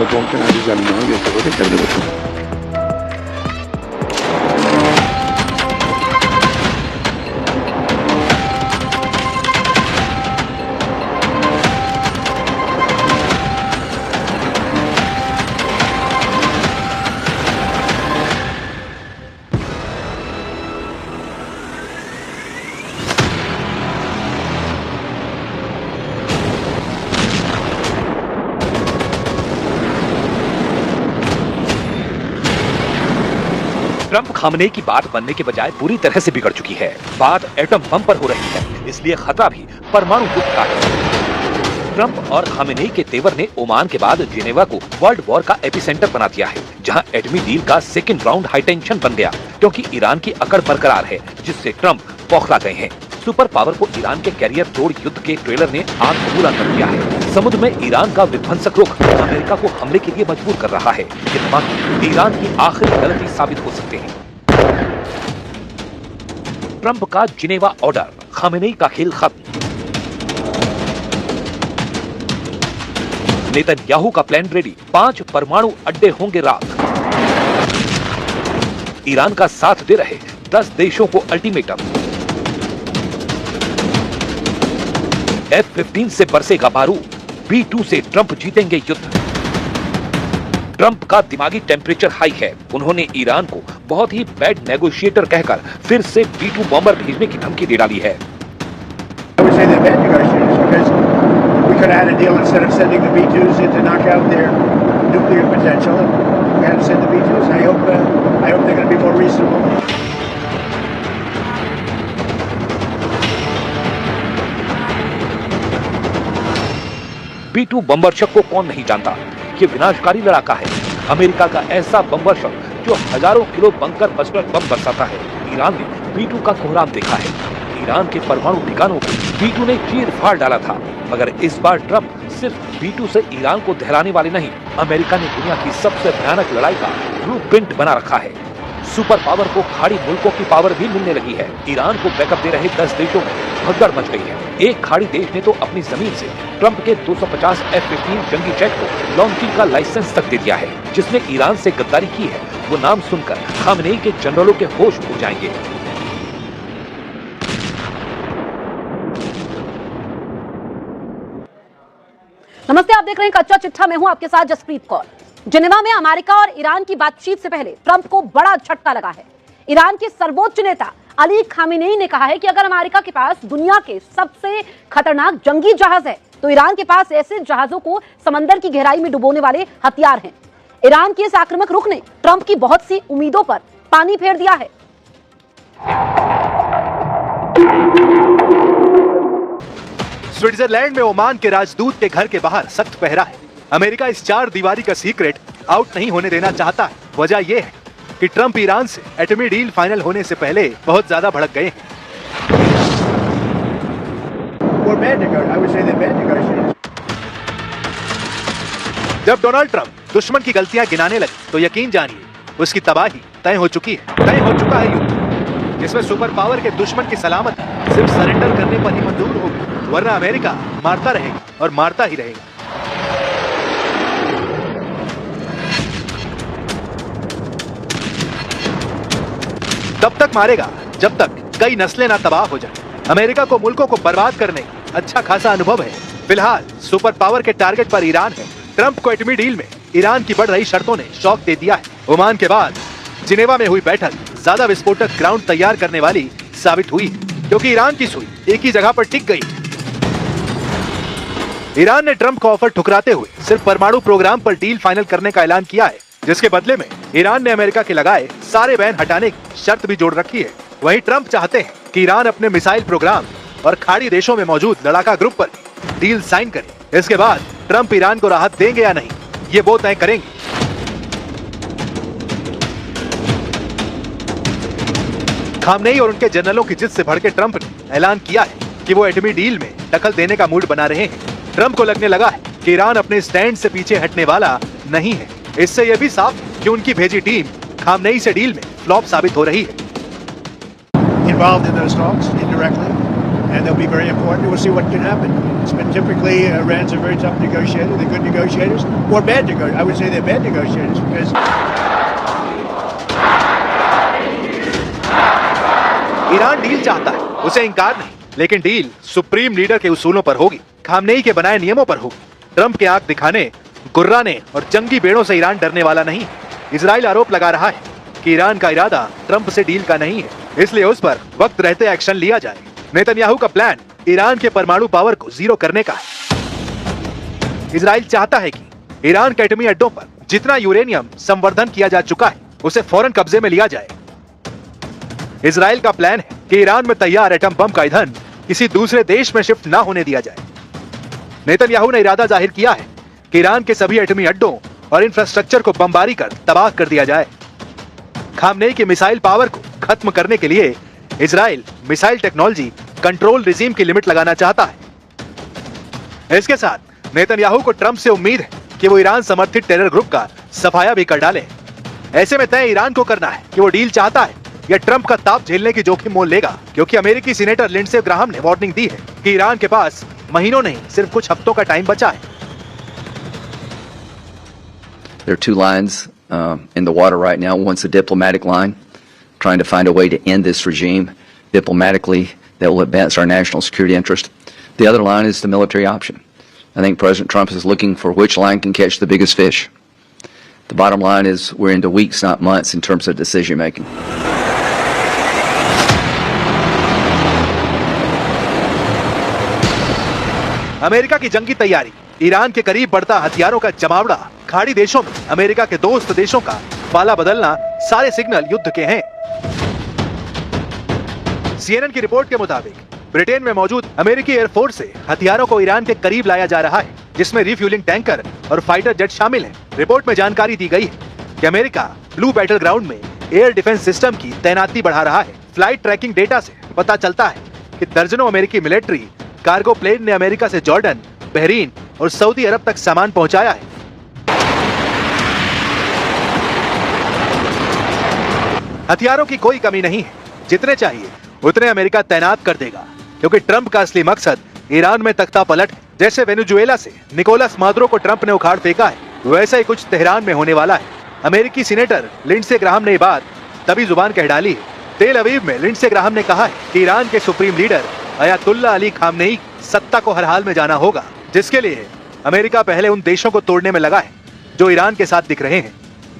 But one can add is unknown, yes, I would tell you. Trump Khamenei की बात बनने के बजाय पूरी तरह से बिगड़ चुकी है। बात एटम बम पर हो रही है, इसलिए खतरा भी परमाणु युद्ध का है। ट्रंप और खामनेई के तेवर ने ओमान के बाद जिनेवा को वर्ल्ड वॉर का एपिसेंटर बना दिया है, जहां एटमी डील का सेकंड राउंड हाई टेंशन बन गया, क्योंकि ईरान की अकड़ बरकरार है, जिससे ट्रंप बौखला गए हैं। सुपर पावर को ईरान के कैरियर तोड़ युद्ध के ट्रेलर ने आग बबूला कर दिया है। समुद्र में ईरान का विध्वंसक रुख अमेरिका को हमले के लिए मजबूर कर रहा है। ये धमाके ईरान की आखिरी गलती साबित हो सकते हैं। ट्रंप का जिनेवा ऑर्डर, खामेनेई का खेल खत्म। नेतन्याहू का प्लान रेडी, 5 परमाणु अड्डे होंगे रात। ईरान का साथ दे रहे 10 देशों को अल्टीमेटम। F-15 से बरसेगा बारूद, B-2 से ट्रंप जीतेंगे युद्ध। ट्रंप का दिमागी टेम्परेचर हाई है। उन्होंने ईरान को बहुत ही बैड नेगोशिएटर कहकर फिर से B-2 बॉम्बर भेजने की धमकी दे डाली है। B-2 बम्बरशक को कौन नहीं जानता, ये विनाशकारी लड़ाका है। अमेरिका का ऐसा बम्बरशक जो हजारों किलो बंकर बस्टर बम बरसाता है। ईरान ने B-2 का कोहराम देखा है। ईरान के परमाणु ठिकानों को B-2 ने चीर फाड़ डाला था, मगर इस बार ट्रंप सिर्फ B-2 से ईरान को दहलाने वाले नहीं, अमेरिका ने दुनिया की सबसे भयानक लड़ाई का ब्लूप्रिंट बना रखा है। सुपर पावर को खाड़ी मुल्कों की पावर भी मिलने लगी है। ईरान को बैकअप दे रहे 10 देशों में भगदड़ मच गई है। एक खाड़ी देश ने तो अपनी जमीन से ट्रंप के 250 F-15 जंगी जेट को लॉन्चिंग का लाइसेंस तक दे दिया है। जिसने ईरान से गद्दारी की है, वो नाम सुनकर खामनेई के जनरलों के होश उड़ जाएंगे। नमस्ते, आप देख रहे हैं कच्चा चिट्ठा। मैं हूं आपके साथ जसप्रीत कौर। जिनेवा में अमेरिका और ईरान की बातचीत से पहले ट्रंप को बड़ा झटका लगा है। ईरान के सर्वोच्च नेता अली खामेनेई ने कहा है कि अगर अमेरिका के पास दुनिया के सबसे खतरनाक जंगी जहाज है, तो ईरान के पास ऐसे जहाजों को समंदर की गहराई में डुबोने वाले हथियार हैं। ईरान के इस आक्रामक रुख ने ट्रंप की बहुत सी उम्मीदों पर पानी फेर दिया है। स्विट्जरलैंड में ओमान के राजदूत के घर के बाहर सख्त पहरा है। अमेरिका इस 4 दीवारी का सीक्रेट आउट नहीं होने देना चाहता है। वजह यह है कि ट्रंप ईरान से एटमी डील फाइनल होने से पहले बहुत ज्यादा भड़क गए हैं। जब डोनाल्ड ट्रंप दुश्मन की गलतियां गिनाने लगे, तो यकीन जानिए उसकी तबाही तय हो चुकी है। तय हो चुका है युद्ध, जिसमें सुपर पावर के दुश्मन की सलामती सिर्फ सरेंडर करने पर ही मंजूर होगी, वरना अमेरिका मारता रहेगा और मारता ही रहेगा। तब तक मारेगा जब तक कई नस्लें ना तबाह हो जाए। अमेरिका को मुल्कों को बर्बाद करने का अच्छा खासा अनुभव है। फिलहाल सुपर पावर के टारगेट पर ईरान है। ट्रंप को एटमी डील में ईरान की बढ़ रही शर्तों ने शॉक दे दिया है। ओमान के बाद जिनेवा में हुई बैठक ज्यादा विस्फोटक ग्राउंड तैयार करने वाली साबित हुई, क्योंकि ईरान की सुई एक ही जगह पर टिक गई। ईरान ने ट्रंप का ऑफर ठुकराते हुए सिर्फ परमाणु प्रोग्राम पर डील फाइनल करने का ऐलान किया है, जिसके बदले में ईरान ने अमेरिका के लगाए सारे बैन हटाने की शर्त भी जोड़ रखी है। वहीं ट्रंप चाहते हैं कि ईरान अपने मिसाइल प्रोग्राम और खाड़ी देशों में मौजूद लड़ाका ग्रुप पर डील साइन करे। इसके बाद ट्रंप ईरान को राहत देंगे या नहीं, ये वो तय करेंगे। खामनेई और उनके जनरलों की जिद से भड़के ट्रंप ने ऐलान किया है कि वो एटमी डील में दखल देने का मूड बना रहे हैं। ट्रंप को लगने लगा है कि ईरान अपने स्टैंड से पीछे हटने वाला नहीं है। इससे यह भी साफ कि उनकी भेजी टीम खामनेई से डील में फ्लॉप साबित हो रही है। Involved in those talks indirectly, and they'll be very important. We'll see what can happen. It's been typically Iran's a very tough negotiator. They're good negotiators, or bad negotiators. I would say they're bad negotiators because Iran deal चाहता है, उसे इंकार नहीं, लेकिन deal supreme leader के उसूलों पर होगी, खामनेई के बनाए नियमों पर होगी। ट्रंप के आंख दिखाने, गुर्राने और जंगी बेड़ों से ईरान डरने वाला नहीं। इजराइल आरोप लगा रहा है कि ईरान का इरादा ट्रंप से डील का नहीं है, इसलिए उस पर वक्त रहते एक्शन लिया जाए। नेतन्याहू का प्लान ईरान के परमाणु पावर को जीरो करने का है। इजराइल चाहता है कि ईरान के एटमी अड्डों पर जितना यूरेनियम संवर्धन किया जा चुका है उसे फौरन कब्जे में लिया जाए। इजराइल का प्लान है कि ईरान में तैयार एटम बम का ईंधन किसी दूसरे देश में शिफ्ट न होने दिया जाए। नेतन्याहू ने इरादा जाहिर किया है कि ईरान के सभी एटमी अड्डों और इंफ्रास्ट्रक्चर को बमबारी कर तबाह कर दिया जाए। खामनेई की मिसाइल पावर को खत्म करने के लिए Israel missile technology control regime की लिमिट लगाना चाहता है। इसके साथ नेतन्याहू को ट्रंप से उम्मीद है कि वो ईरान समर्थित टेरर ग्रुप का सफाया भी कर डाले। ऐसे में तय ईरान को करना है कि वो डील चाहता है या ट्रंप का ताप झेलने की जोखिम मोल लेगा, क्योंकि अमेरिकी सीनेटर लिंडसे ग्राहम ने वार्निंग दी है कि ईरान के पास महीनों नहीं सिर्फ कुछ हफ्तों का टाइम बचा है। There are two lines in the water right now. One's the diplomatic line, trying to find a way to end this regime diplomatically that will advance our national security interest. The other line is the military option. I think President Trump is looking for which line can catch the biggest fish. The bottom line is we're into weeks, not months, in terms of decision making. America की जंगी तैयारी, Iran के करीब बढ़ता हथियारों का जमावड़ा, खाड़ी देशों में अमेरिका के दोस्त देशों का पाला बदलना, सारे सिग्नल युद्ध के हैं। CNN की रिपोर्ट के मुताबिक ब्रिटेन में मौजूद अमेरिकी एयरफोर्स से हथियारों को ईरान के करीब लाया जा रहा है, जिसमें रिफ्यूलिंग टैंकर और फाइटर जेट शामिल हैं। रिपोर्ट में जानकारी दी गई है कि अमेरिका ब्लू बैटल ग्राउंड में एयर डिफेंस सिस्टम की तैनाती बढ़ा रहा है। फ्लाइट ट्रैकिंग डेटा से पता चलता है कि दर्जनों अमेरिकी मिलिट्री कार्गो प्लेन ने अमेरिका से जॉर्डन, बहरीन और सऊदी अरब तक सामान पहुंचाया है। हथियारों की कोई कमी नहीं है, जितने चाहिए उतने अमेरिका तैनात कर देगा, क्योंकि ट्रंप का असली मकसद ईरान में तख्ता पलट। जैसे वेनेजुएला से निकोलस मादुरो को ट्रंप ने उखाड़ फेंका है, वैसा ही कुछ तेहरान में होने वाला है। अमेरिकी सीनेटर लिंडसे ग्राहम ने ये बात तभी जुबान कह डाली है। तेल अवीव में लिंडसे ग्राहम ने कहा है कि ईरान के supreme leader Ayatollah Ali Khamenei सत्ता को हर हाल में जाना होगा, जिसके लिए अमेरिका पहले उन देशों को तोड़ने में लगा है जो ईरान के साथ दिख रहे हैं।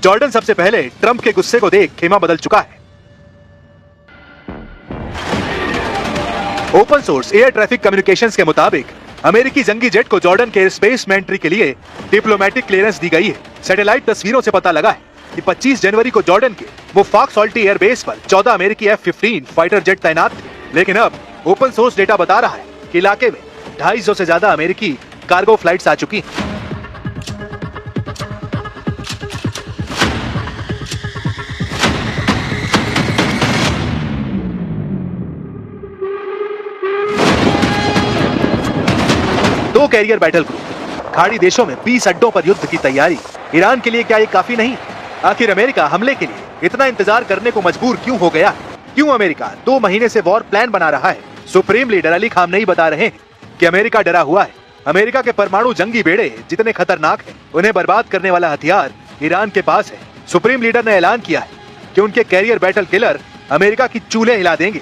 जॉर्डन सबसे पहले ट्रंप के गुस्से को देख खेमा बदल चुका है। Open source air traffic communications के मुताबिक अमेरिकी जंगी जेट को जॉर्डन के एयर स्पेस में एंट्री के लिए डिप्लोमेटिक क्लियरेंस दी गई है। सैटेलाइट तस्वीरों से पता लगा है कि 25 जनवरी को जॉर्डन के मुफाक सॉल्टी एयरबेस पर 14 अमेरिकी F-15 फाइटर जेट तैनात थे, लेकिन अब ओपन सोर्स डेटा बता रहा है कि इलाके में 250 से ज्यादा अमेरिकी कार्गो फ्लाइट्स आ चुकी हैं। दो कैरियर बैटल ग्रुप, खाड़ी देशों में 20 अड्डों पर युद्ध की तैयारी। ईरान के लिए क्या ये काफी नहीं? आखिर अमेरिका हमले के लिए इतना इंतजार करने को मजबूर क्यों हो गया? क्यों अमेरिका 2 महीने से वॉर प्लान बना रहा है? सुप्रीम लीडर अली खामनेई बता रहे हैं कि अमेरिका डरा हुआ है। अमेरिका के परमाणु जंगी बेड़े जितने खतरनाक हैं, उन्हें बर्बाद करने वाला हथियार ईरान के पास है। सुप्रीम लीडर ने ऐलान किया है कि उनके कैरियर बैटल किलर अमेरिका की चूल्हे हिला देंगे।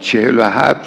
47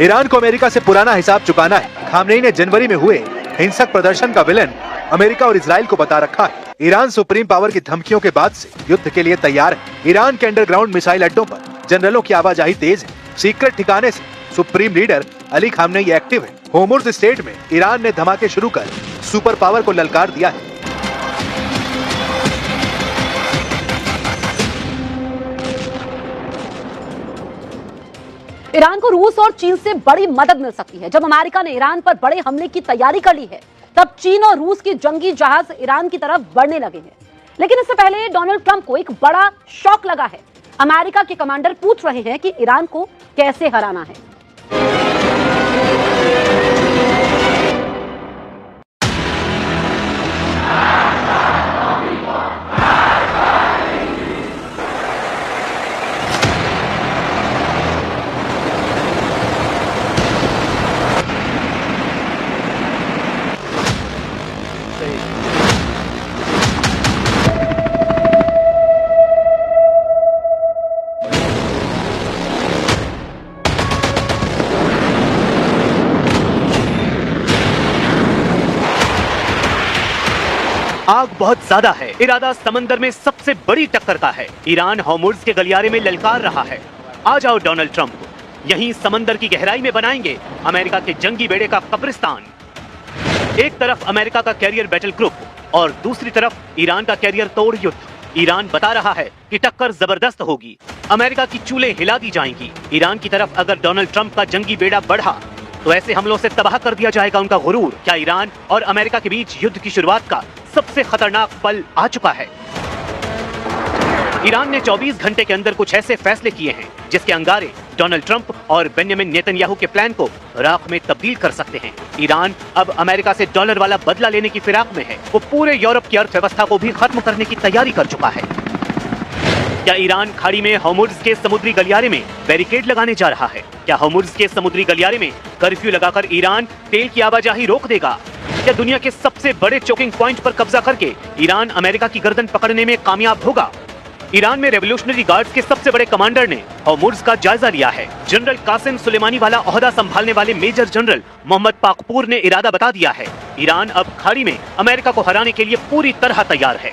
ईरान को अमेरिका से पुराना हिसाब चुकाना है। खामनेई ने जनवरी में हुए हिंसक प्रदर्शन का विलन अमेरिका और इजराइल को बता रखा है। ईरान सुप्रीम पावर की धमकियों के बाद से युद्ध के लिए तैयार है। ईरान के अंडरग्राउंड मिसाइल अड्डों पर जनरलों की आवाजाही तेज है। सीक्रेट ठिकाने से supreme leader Ali Khamenei active है। होर्मुज़ स्टेट में ईरान ने धमाके शुरू कर सुपर पावर को ललकार दिया है। ईरान को रूस और चीन से बड़ी मदद मिल सकती है। जब अमेरिका ने ईरान पर बड़े हमले की तैयारी कर ली है, तब चीन और रूस के जंगी जहाज ईरान की तरफ बढ़ने लगे हैं। लेकिन इससे पहले डोनाल्ड ट्रंप को एक बड़ा शॉक लगा है। अमेरिका के कमांडर पूछ रहे हैं कि ईरान को कैसे हराना है। आग बहुत ज्यादा है। इरादा समंदर में सबसे बड़ी टक्कर का है। ईरान हॉर्मुज़ के गलियारे में ललकार रहा है, आ जाओ डोनाल्ड ट्रंप, यहीं समंदर की गहराई में बनाएंगे अमेरिका के जंगी बेड़े का कब्रिस्तान। एक तरफ अमेरिका का कैरियर बैटल ग्रुप और दूसरी तरफ ईरान का कैरियर तोड़ युद्ध। ईरान बता रहा है कि टक्कर जबरदस्त होगी, अमेरिका की चूल्हे हिला दी जाएंगी। ईरान की तरफ अगर डोनाल्ड ट्रंप का जंगी बेड़ा बढ़ा तो ऐसे हमलों से तबाह कर दिया जाएगा उनका गुरूर। क्या ईरान और अमेरिका के बीच युद्ध की शुरुआत का सबसे खतरनाक पल आ चुका है? ईरान ने 24 घंटे के अंदर कुछ ऐसे फैसले किए हैं जिसके अंगारे डोनाल्ड ट्रंप और बेंजामिन नेतन्याहू के प्लान को राख में तब्दील कर सकते हैं। ईरान अब अमेरिका से डॉलर वाला बदला लेने की फिराक में है। वो पूरे यूरोप की अर्थव्यवस्था को भी खत्म करने की तैयारी कर चुका है। क्या ईरान खाड़ी में हॉर्मुज़ के समुद्री गलियारे में बैरिकेड लगाने जा रहा है? क्या हॉर्मुज़ के समुद्री गलियारे में कर्फ्यू लगाकर ईरान तेल की आवाजाही रोक देगा? क्या दुनिया के सबसे बड़े चोकिंग पॉइंट पर कब्जा करके ईरान अमेरिका की गर्दन पकड़ने में कामयाब होगा? ईरान में रेवोल्यूशनरी गार्ड्स के सबसे बड़े कमांडर ने हॉर्मुज़ का जायजा लिया है। जनरल कासिम सुलेमानी वाला ओहदा संभालने वाले मेजर जनरल मोहम्मद पाकपूर ने इरादा बता दिया है। ईरान अब खाड़ी में अमेरिका को हराने के लिए पूरी तरह तैयार है।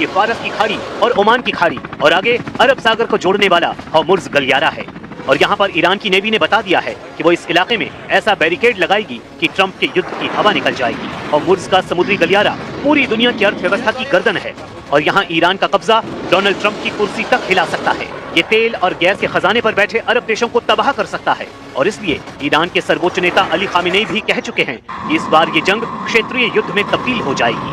ये फारस की खाड़ी और ओमान की खाड़ी और आगे अरब सागर को जोड़ने वाला हॉर्मुज़ गलियारा है। और यहाँ पर ईरान की नेवी ने बता दिया है कि वो इस इलाके में ऐसा बैरिकेड लगाएगी कि ट्रंप के युद्ध की हवा निकल जाएगी। हॉर्मुज़ का समुद्री गलियारा पूरी दुनिया की अर्थव्यवस्था की गर्दन है और यहाँ ईरान का कब्जा डोनाल्ड ट्रंप की कुर्सी तक हिला सकता है। ये तेल और गैस के खजाने पर बैठे अरब देशों को तबाह कर सकता है और इसलिए ईरान के सर्वोच्च नेता अली खामेनेई भी कह चुके हैं कि इस बार ये जंग क्षेत्रीय युद्ध में तब्दील हो जाएगी।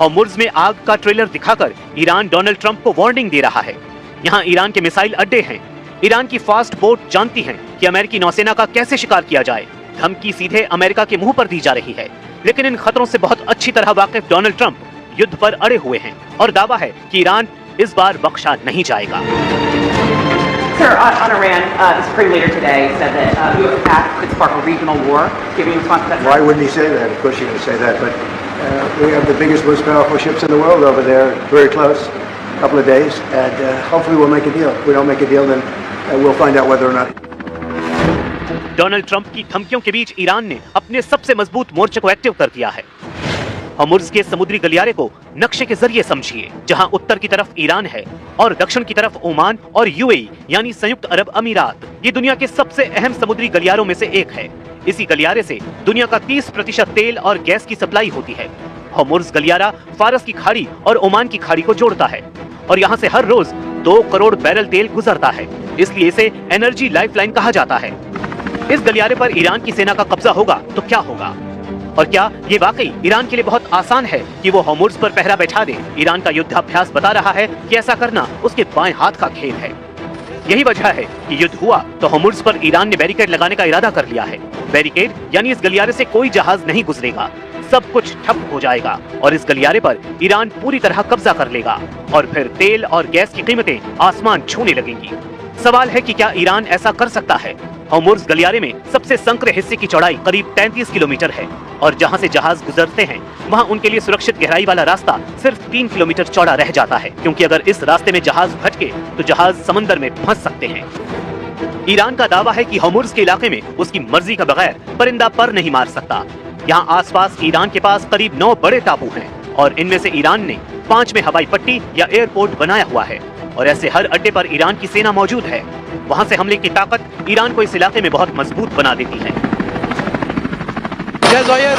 हॉर्मुज़ में आग का ट्रेलर दिखाकर ईरान डोनाल्ड ट्रंप को वार्निंग दे रहा है। यहाँ ईरान के मिसाइल अड्डे हैं। ईरान की फास्ट बोट जानती हैं कि अमेरिकी नौसेना का कैसे शिकार किया जाए। धमकी सीधे अमेरिका के मुंह पर दी जा रही है, लेकिन इन खतरों से बहुत अच्छी तरह वाकिफ डोनाल्ड ट्रंप युद्ध पर अड़े हुए हैं और दावा है कि ईरान इस बार बख्शा नहीं जाएगा। Sir, on Iran, the Supreme Leader today said that U.S. attack could spark a regional war, giving response to that. Why wouldn't he say that? Of course you're going to say that. But we have the biggest, most powerful ships in the world over there, very close, a couple of days, and hopefully we'll make a deal. If we don't make a deal, then we'll find out whether or not. Donald Trump की धमकियों के बीच Iran ने अपने सबसे मजबूत मोर्चे को active कर दिया है। हॉर्मुज़ के समुद्री गलियारे को नक्शे के जरिए समझिए, जहां उत्तर की तरफ ईरान है और दक्षिण की तरफ ओमान और यूएई यानी संयुक्त अरब अमीरात। ये दुनिया के सबसे अहम समुद्री गलियारों में से एक है। इसी गलियारे से दुनिया का 30% तेल और गैस की सप्लाई होती है। हॉर्मुज़ गलियारा फारस की खाड़ी और ओमान की खाड़ी को जोड़ता है और यहाँ से हर रोज 2 करोड़ बैरल तेल गुजरता है, इसलिए इसे एनर्जी लाइफलाइन कहा जाता है। इस गलियारे पर ईरान की सेना का कब्जा होगा तो क्या होगा? और क्या ये वाकई ईरान के लिए बहुत आसान है कि वो हॉर्मुज़ पर पहरा बैठा दे? ईरान का युद्धाभ्यास बता रहा है कि ऐसा करना उसके बाएं हाथ का खेल है। यही वजह है कि युद्ध हुआ तो हॉर्मुज़ पर ईरान ने बैरिकेड लगाने का इरादा कर लिया है। बैरिकेड यानी इस गलियारे से कोई जहाज नहीं गुजरेगा, सब कुछ ठप हो जाएगा और इस गलियारे पर ईरान पूरी तरह कब्जा कर लेगा और फिर तेल और गैस की कीमतें आसमान छूने लगेंगी। सवाल है कि क्या ईरान ऐसा कर सकता है? हॉर्मुज़ गलियारे में सबसे संकरे हिस्से की चौड़ाई करीब 33 किलोमीटर है और जहां से जहाज गुजरते हैं वहां उनके लिए सुरक्षित गहराई वाला रास्ता सिर्फ 3 किलोमीटर चौड़ा रह जाता है, क्योंकि अगर इस रास्ते में जहाज भटके तो जहाज समंदर में फंस सकते हैं। ईरान का दावा है कि हॉर्मुज़ के इलाके में उसकी मर्जी का बगैर परिंदा पर नहीं मार सकता। यहाँ आसपास ईरान के पास करीब 9 बड़े टापू हैं और इनमें से ईरान ने 5 में हवाई पट्टी या एयरपोर्ट बनाया हुआ है। और ऐसे हर अड्डे पर ईरान की सेना मौजूद है। वहां से हमले की ताकत ईरान को इस इलाके में बहुत मजबूत बना देती है। जज़ायर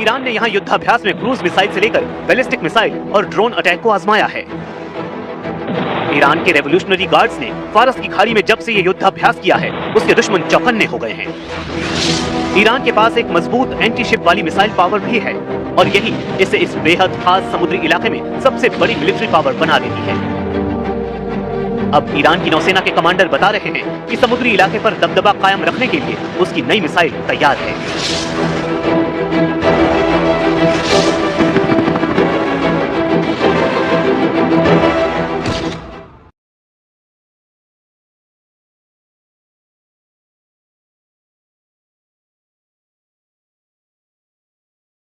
ईरान ने यहाँ युद्धाभ्यास में क्रूज मिसाइल से लेकर बैलिस्टिक मिसाइल और ड्रोन अटैक को आजमाया है। ईरान के रेवोल्यूशनरी गार्ड्स ने फारस की खाड़ी में जब से ये युद्धाभ्यास किया है, उसके दुश्मन चौकन्ने हो गए हैं। ईरान के पास एक मजबूत एंटी शिप वाली मिसाइल पावर भी है और यही इसे इस बेहद खास समुद्री इलाके में सबसे बड़ी मिलिट्री पावर बना देती है। अब ईरान की नौसेना के कमांडर बता रहे हैं कि समुद्री इलाके पर दबदबा कायम रखने के लिए उसकी नई मिसाइल तैयार है।